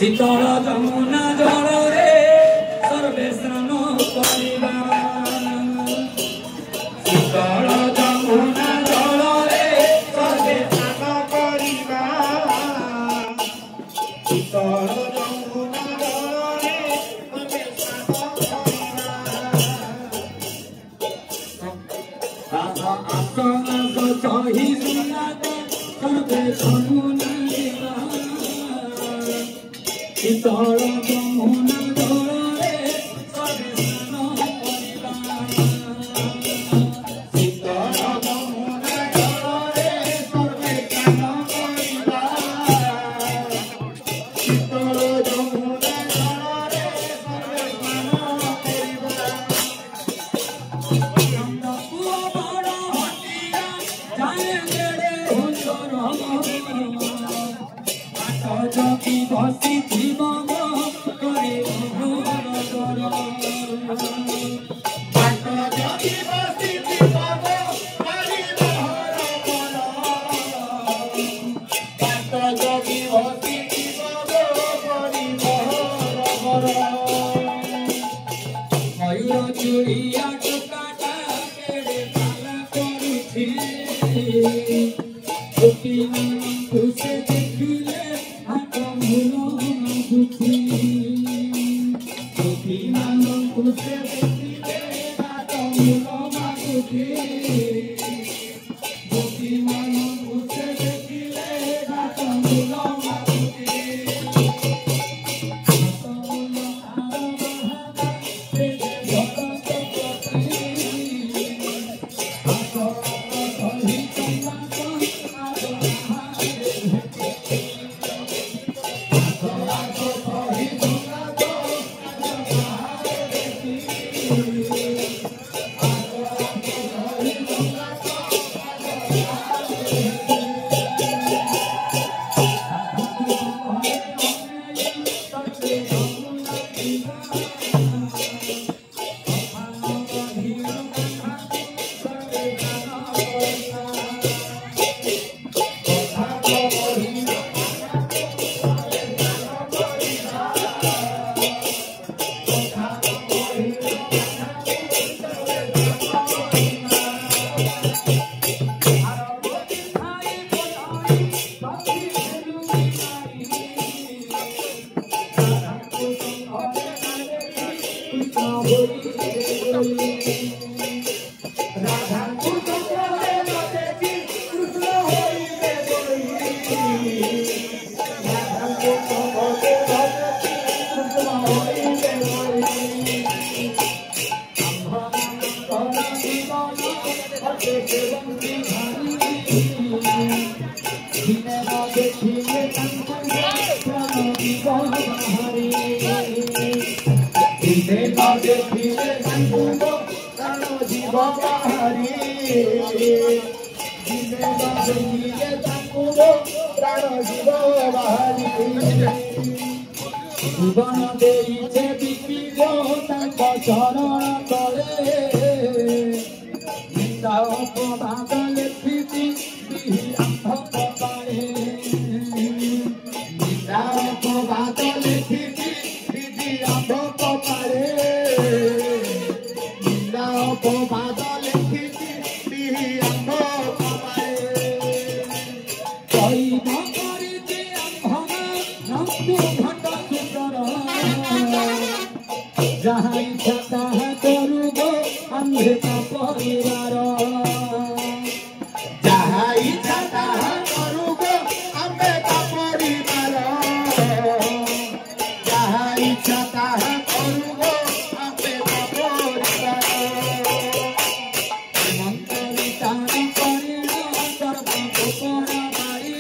शीतल जमुना जल रे सर्वे स्नान करिबा शीतल जमुना जल रे सर्वे स्नान करिबा शीतल जमुना जल रे सर्वे स्नान करिबा आसन चही सुना सर्वे जमुना शीतल जमुना जल रे सर्वे स्नान करिबा शीतल जमुना जल रे सर्वे स्नान करिबा शीतल जमुना जल रे सर्वे स्नान करिबा पुआ बड़ हटिया जाए रे हुंजर जगी बसी जीवन करे घर बाट जगी बसी जीवन करे घर बाट जगी बसी जीवन करे घर मयूर चूड़िया टुकाटा केड़े पाला करुछि गोपी मानंकु से देखिले गोपी मानंकु से देखिले हाथ मूल मागुछि गोपी मानंकु से देखिले हाथ मूल मागुछि जीवन देइछे विपिन तांक चरण तले निंदा अपवाद लेखिति बिहाथ कपाळे निंदा अपवाद लेखिति बिहाथ कपाळे निंदा अपवाद लेखिति बिहाथ कपाळे कई न करिते अम्भमा नंदु घट सुंदर जहाँ इच्छा ताहा करू गो अमृत परिवार जहाँ इच्छा ताहा करू गो अमृत परिवार जहाँ इच्छा ताहा करू गो अमृत परिवार मंत्री तान करिण सर्व गोपर बाड़ी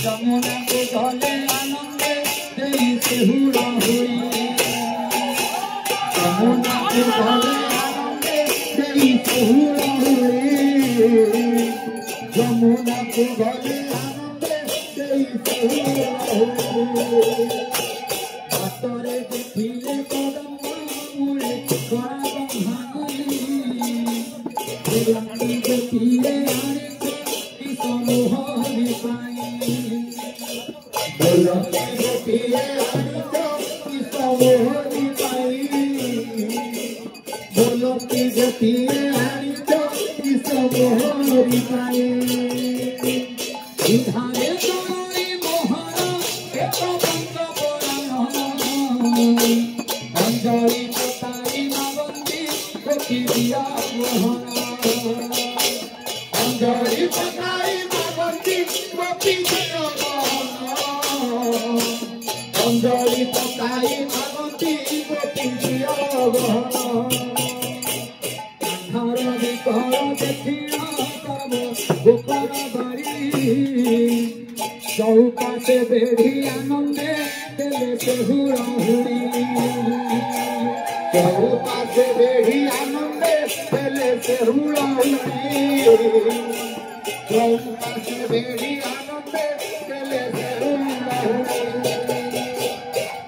जमुना को गले आनंदे देई सेहुड़ हुई जमुना को गले आनंदे देई सेहुड़ हुई जमुना को गले आनंदे देई सेहुड़ हुई बाटरे देखिले कदम मूले करा बंधाई रंगी देखिले आरे की समूह पाई गोपिए आनिच किस मोहनी पाई बोलो की गोपिए आनिच किस मोहनी पाई इधारे तोरी मोहन एक बंद पुराण अंजलि पताई मागंती गोपी दिया मोहन अंजलि पताई मागंती गोपी दिया अंजलि पताई मागंती गोपी दिया अंधार विकर देखिया करब गोपाल बारी चौपाशे बेढ़ी आनंदे देले सेहुरी चौपाशे बेढ़ी आनंदे देले सेहुरी चौपाशे बेढ़ी आनंदे देले सेहुरी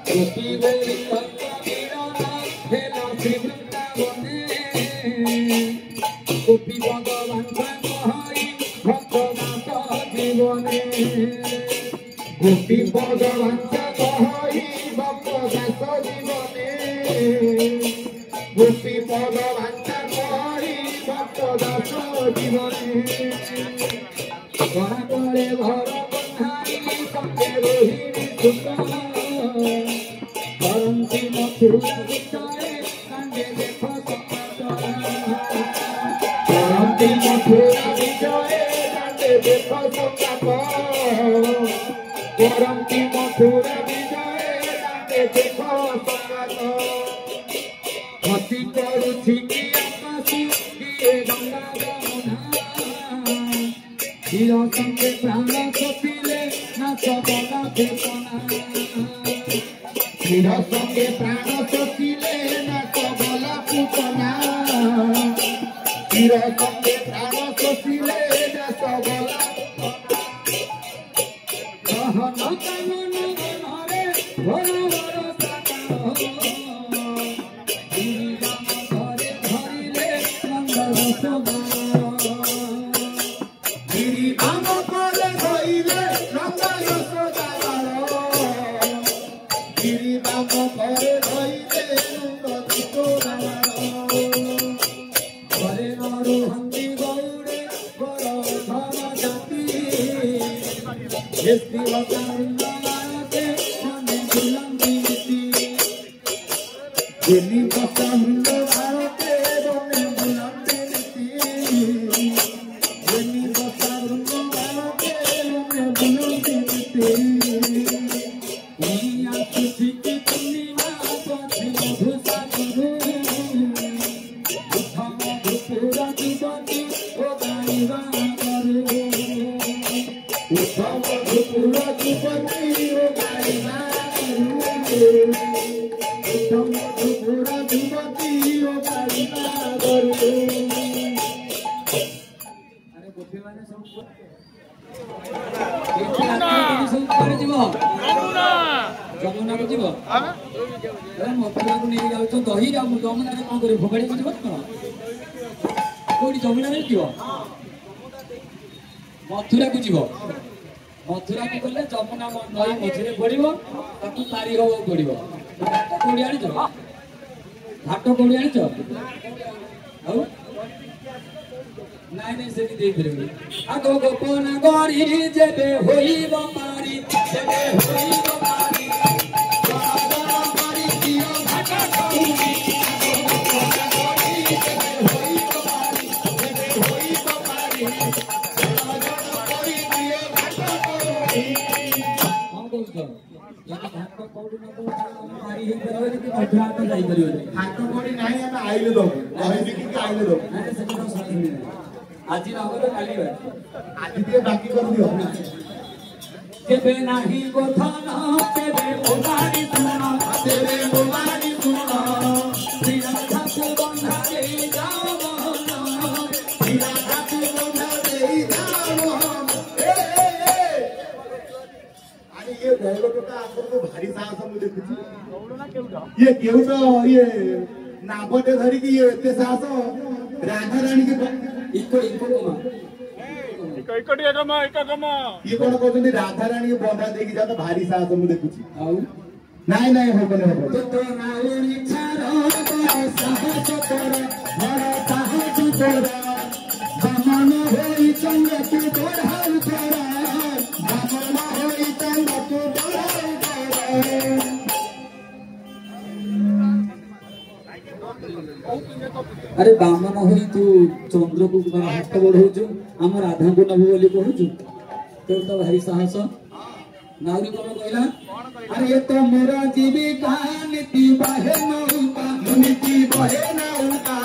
गोपी गोरी भक्तवीरा हेला श्री वृंदावने गोपी भगवान कहाई भक्तनाथ जीवने गोपी भगवान कहाई भक्तनाथ जीवने गोपी भगवान कहाई भक्तनाथ जीवने घरे घर बन्हाई संगे रोहिणी सुंदर करंती मथुरा विचारे कांडे देखो करंती मथुरा विचारे कांडे देखो करंती मथुरा विचारे कांडे देखो हसी करुछि कि आकाशी किए गंगा यमुना क्षीर संगे प्राण सपिले नाच गला फेपना क्षीर संगे प्राण सपिले नाच गला पूतना क्षीर संगे प्राण सपिले नाच गला कहन कानन बनरे भोर भोर साकारो श्री राम घरे धरिले मंगल सोगारो श्री राम घरे धरिले मंगल सोगारो श्री राम घरे धरिले मंगल सोगारो घरे नरु हंदी गौड़े घर धर जाति एस्ति वकारुंडलाते मने बुलंदी जेनी वकारुंडलाते मने बुलंदी जेनी वकारुंडलाते मने बुलंदी दुनिया खुशी की पूर्णिमा पथि मधुसा गुरु उठम धुपुरा जुबती ओ गाइबा करू उठम धुपुरा जुबती ओ गाइबा करू उठम धुपुरा जुबती ओ गाइबा करू अरे गोपी माने सब जमुना को जीव मथुरा को नहीं जाऊ तो दही जमुना कौन कर भोगाड़ी को जीव कौटी जमुना में जीव मथुरा को जीव मथुरा को गले जमुना नई मझे पड़ो ताकू पारी हवा पड़ो कौड़ी आनीच घाट कौड़ी आनीच नाई नहीं से दे फिर आगो गोपन गरी जेबे होइब पारी जेबे होइब पारी बाबा पारी दियो घाट कौड़ी गोपन गरी जेबे होइब पारी जेबे होइब पारी बाबा पारी दियो घाट कौड़ी हम बोल दो यदि घाट कौड़ी न तो पारी ही करवे कि मथुरा तो जाई परियो घाट कौड़ी नाही हम आइले दो कहि कि आइले दो नाही से तो सुनि आज नगद काली आज दिए बाकी कर दियो केबे नाही गोथन केबे मोबारी सुनो केबे मोबारी सुनो श्री राधा को बंधा दे जाओ मोहन श्री राधा को बंधा दे जाओ मोहन अरे ये डायलॉग का आपको भारी साहस हम देखछि ये केउटा ये नाबटे धरी कि ये एते साहस राधा रानी के इको इको एकटिया कम एका कम ये कोन कहउछन्ती राधा रानी के बंधा देखि जा त भारी साहस मु देखुछि आउ नाइ नाइ होबने होबो तो नाउरी छारो तो साहस कर बड़ा साहस कर बामन होई चंग तू बढ़ाउ कर बामन होई चंग तू बढ़ाउ कर अरे बामन होई तू चंद्र को हाथ बढ़ाउछु हम राधा को नबो बोली कहूछु तो भारी साहस नाउरी कोन कहला अरे ये तो मोरा जीविका नीति बहे नौका नीति बहे नौका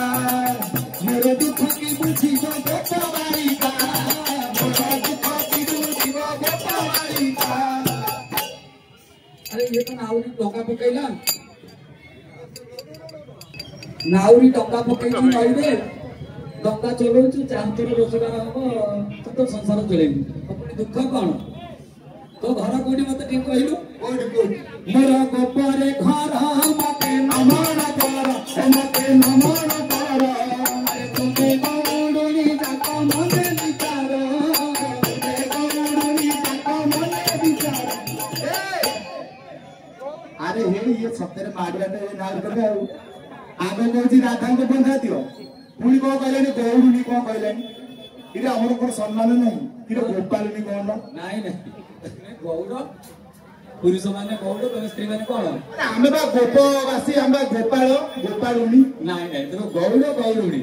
मेरे दुख की बुझी गो गोपावारी का मेरे दुख की बुझी गो गोपावारी का अरे ये तो नाउरी टोका पकैला नाउरी टोका पकैछु नइबे टोका चलौछु चांतर रोजगार हबो तो संसार चलेबी अपनी दुख कोन तो घर कोडी मते ठीक कहिलु मोर गोपरे घर मते नमन कर मते नमन कर अरे तुमे गौडुनी जाक मने विचार तुमे गौडुनी जाक मने विचार अरे हे ये सप्ताह माडवाने नार करबे आगे कहछि राधा को बंधा दियो पुनी को कहलेनी गौडुनी को कहलेनी इरे हमर कोन सम्मान नै इरे गोपालनी कोन नाही नाही गौड पुरुष माने गौड तो स्त्री माने कोन आमे बा गोपवासी हम बा गोपालुनी नाही नाही तो गौड गौडुनी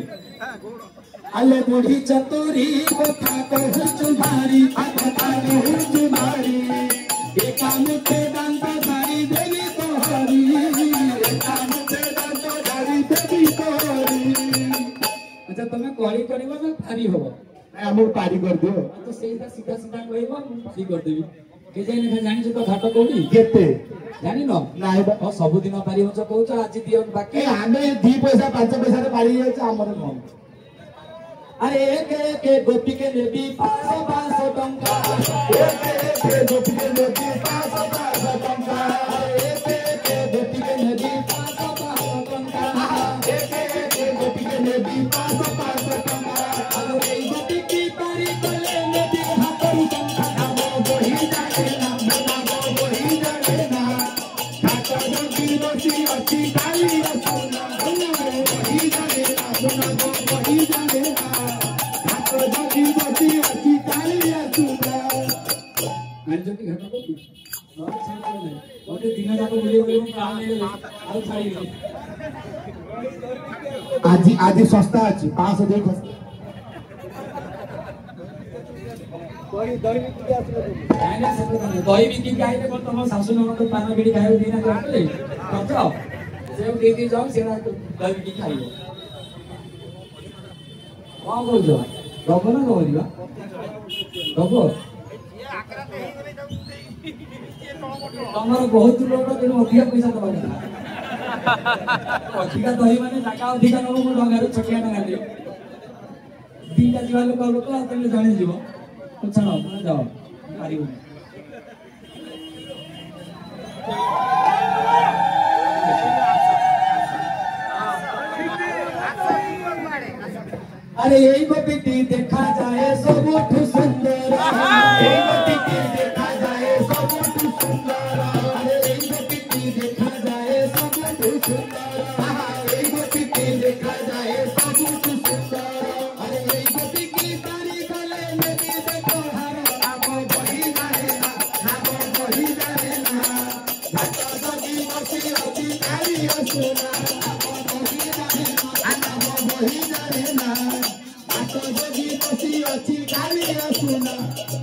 आले बुढ़ी चतुरी कथा कहूछु भारी कथा कहूछु भारी एका मुठे दांत धारी देवी तोहरी एका मुठे दांत धारी देवी तोहरी अच्छा तमे कॉली करबो ना भारी होबो हमर पारी कर दियो तो सीधा सीधा सीधा कहबो भारी कर देबी के जाय ने जानि छ तो घाट कोडी केते जानि न नाही बा ओ सब दिन पारी होछ कहूछ आज दियो बाकी आमे 2 पैसा 5 पैसा रे पारी जाय छ हमर न अरे एक गोपी के लेबी 500 टंका एक गोपी के लेबी 500 टंका एक गोपी के लेबी 500 टंका एक गोपी के लेबी 500 टंका अरे गोपी की पारी कले लेबी हाथरू टंका नाम बही जाने नाम बही जाने ना ठाकुर जोगी रोसी अच्छी काली रसुना बही जाने नाम बही जाने ना ठाकुर जोगी रोसी अच्छी काली रसुना अंजलि घाट को और छाड़ नहीं और दिन जाको वीडियो वीडियो काम नहीं और छाड़ी आज सस्ता अछि 500 दे कोई दही बिकी के आसले नहीं नहीं सब दही बिकी के आइले कोन तम सासु न तो पान बिडी खायो दिना करते कतो से दे जाओ सेना दही बिकी खाइयो कौन बोल जो गबो ना गबो गबो तमर बहुत लोग तेन अधिका पैसा दबा अधिका दही माने जाका अधिका नबो मो ढंगारे छटिया ढंगा दे दीटा जीवा लोक तने जानि जीवो तो चलो मैं जाओ मारियो अरे यही गोपी देखा जाए सबुठ सुंदर यही गोपी देखा जाए सबुठ सुंदर अरे यही गोपी देखा जाए सबुठ सुंदर यही गोपी देखा जाए सबुठ सुंदर अरे यही गोपी की तारी गले में देखो हर नाम बही जाए नाम बही जाए ना घाट सगी बसी अति काली असुना नाम बही जाए नाम बही जाए ना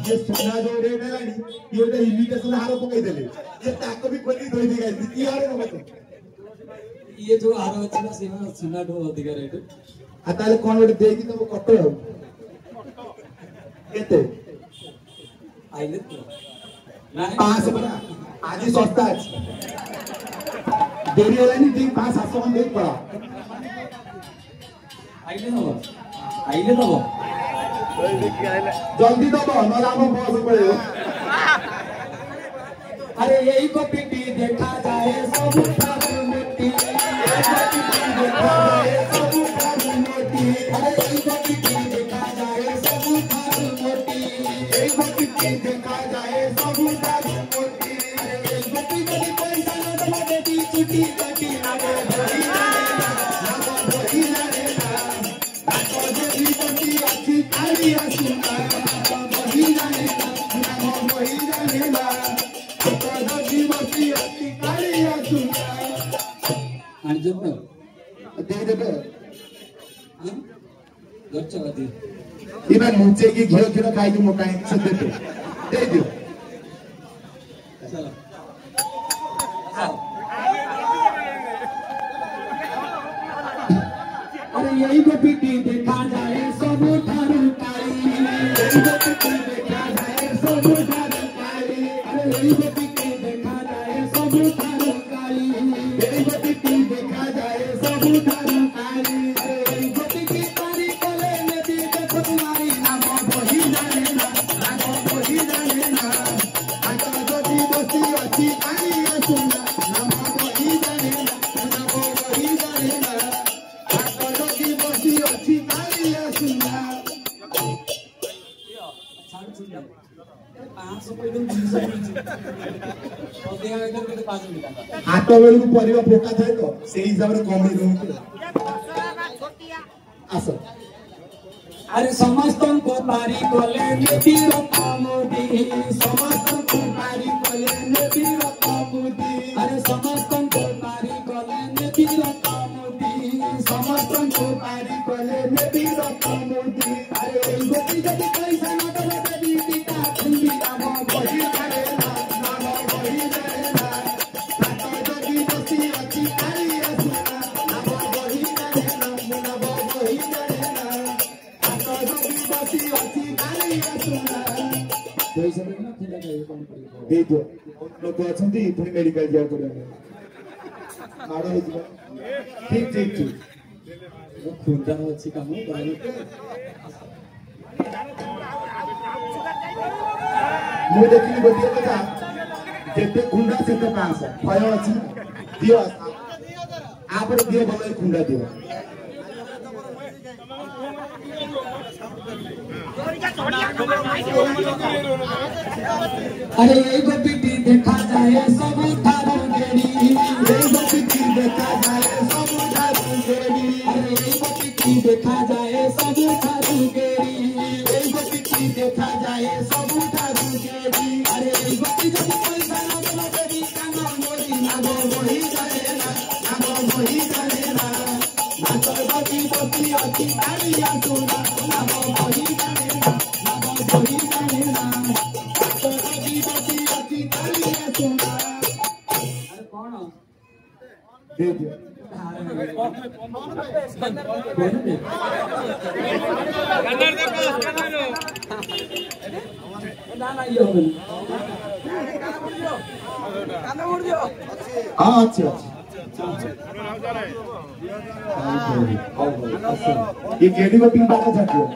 ये सुना जो रे गलानी ये ओदे इमिटेशन हारो पकई देले ये ताको भी खोली दोई दी गाइस की हारो मते ये जो हारो अछि ना सेना सुना दो अधिकार है आ ताले कोन ओडे देई कि तब कटो हो केते आइले तो ना 5 बड़ा आज सस्ता अछि देरी हेलानी दी 5-700 मन देई पड़ा आइले दबो जल्दी दबो न लामो बस पड़े अरे यही को पिटी देखा जाए सब ठाकुर मिट्टी देखा जाए सब ठाकुर मोटी अरे यही को पिटी देखा जाए सब ठाकुर मोटी देखा जाए सबुठारू मोटी अरे गोपी जदि पैसा न दबा देती चुटी चटी नागो बही जानेला नागो बही जानेला नागो जदि बसी अच्छी काली सुना नागो बही जानेला नागो बही जानेला नागो जदि बसी अच्छी काली सुना आणि जब दे देबे घरच्या वादी इबे मुचे की घेऊ घेऊ खाई की मोठा आहे सध्या दे दे चला अरे यही गोपी देखा जाए सबुठारू काली यही गोपी देखा जाए सबुठारू काली अरे यही गोपी देखा जाए सबुठारू काली यही गोपी देखा जाए सबुठारू काली अरे गोपी की तारी कले में भी देखो तुम्हारी नागो बही जानेला नागो बही जानेला नागो जदि बसी अच्छी काली सुना नागो बही जानेला नागो बही जानेला नागो जदि बसी अच्छी काली सुना 500 पहिलो 200 ଅଧିକା କେତେ 5 ମିନିଟ हाथ बेलू परिवा फोका थाए तो से हिसाब से कम दे आस अरे समस्तंको पारी कले नेतिर कामुदी समस्तंको पारी कले नेतिर कामुदी अरे समस्तंको पारी कले नेतिर कामुदी समस्तंको पारी कले नेतिर कामुदी अरे गोपी जदि पैसा न दबा देती पिता खुंदी नागो बही जानेला नागो बही जानेला नागो जदि बसी अच्छी काली सुना नागो बही जानेला नागो बही जानेला नागो जदि बसी अच्छी काली सुना पैसा देना थिला के काम करी दे दो लोग अछंती पुणी मेडिकल जाओ करे मारो हो ଯିବ ठीक ठीक ठीक खुंदा अछि काम प्राइवेट ମୁଁ ଦେଖିଲି ଗୋଟିଏ କଥା ଯେତେ ଖୁଣ୍ଡା ସେତେ 500 ଭୟ ଅଛି ଦିଅ ଆପରେ ଦିଅ ଭଲ ଖୁଣ୍ଡା ଦିଅ अरे ये गोपी देखा जाए सबुठारू गेड़ी ये गोपी देखा जाए सबुठारू गेड़ी अरे ये गोपी देखा जाए सबुठारू गेड़ी ये गोपी देखा जाए सबुठारू गेड़ी अरे ये गोपी जब पैसा न दबा देती कांगा मोरी नागो बही जानेला नागो बही जानेला नागो जदि बसी अच्छी काली सुना नागो बही जानेला नागो बही जानेला नागो जदि बसी अच्छी काली सुना अरे कौन दे दे ना ना ये होगी हाँ अच्छी अच्छी ये गेड़ी में 3 बार जाती है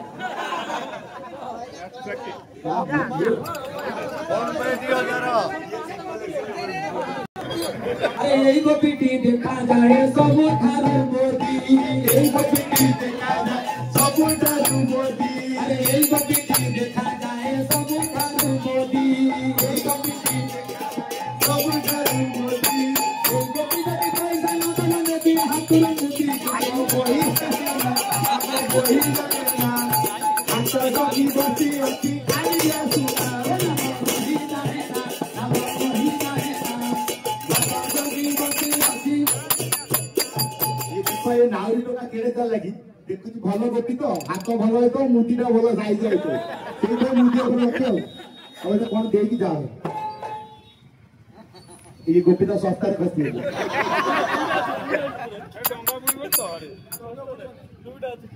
अरे यही गोपी देखा जाए सबुठारू मोदी यही गोपी देखा जाए सबुठारू मोदी अरे यही गोपी देखा जाए सबुठारू मोदी यही गोपी देखा जाए सबुठारू मोदी गोपी जदि पैसा न दबा देती हाथुर मुदी नागो बही जानेला नागो बही जानेला नागो जदि बसी अच्छी काली सुना नागो बही जानेला नागो बही जानेला नागो जदि बसी अच्छी ये विषय नाउरी टोका केड़े चल लगी देखुची भलो गोपी तो हाथ भलो है तो मुठीटा भलो साइज है तो सेई मुठी ऊपर रखे अब तो कोन देई की जाओ ये गोपी तो सस्ता रे खसी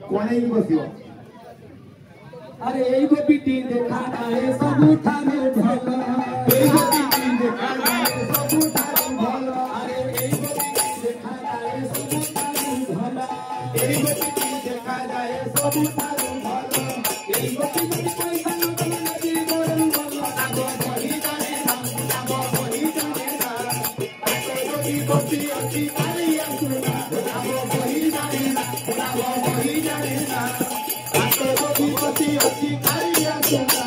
कोने ही बसियो अरे यही गोपी देखा जाए सबुठारू भला यही गोपी देखा जाए सबुठारू भलो अरे यही गोपी देखा जाए सबुठारू भला यही गोपी देखा जाए सबुठारू भलो यही गोपी जदि पैसा न दबा देती गोरन भला नागो बही जानेला नागो बही जानेला नागो जदि बसी अच्छी काली सुना नागो बही जानेला नागो बही जानेला नागो जदि बसी अच्छी काली सुना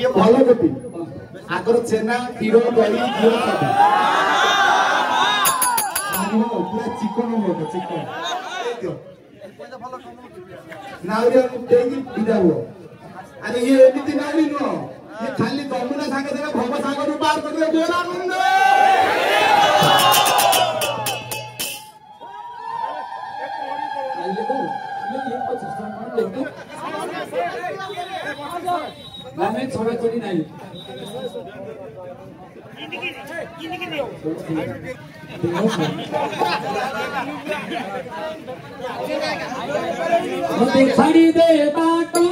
ये भल गोपी आगर छेना क्षीर दही घी सब पूरा चिकन हो चिकन नाउरिया विदा हुआ अरे ये एमती नाउरी नुह ये खाली जमुना सागे देखा भव सागर पार कर बोला आनंद मैं छोड़ा छोड़ी नहीं खड़ी दे बाटो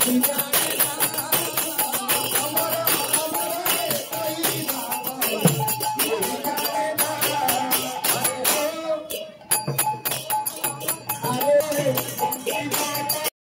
Thank you.